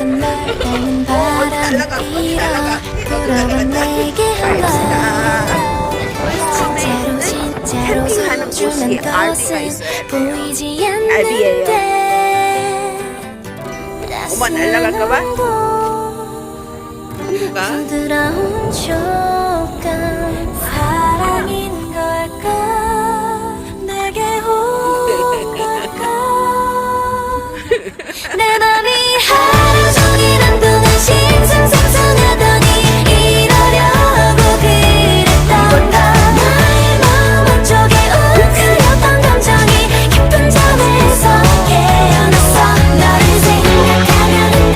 항상 날 보는 바람이 일어 돌아와 내게 한번 진짜로 캠핑하는 소중한 곳이 RV가 것은 있어야 돼요. 보이지 RV예요. 않는데 엄마 날아갈까봐? 부드러운 촉감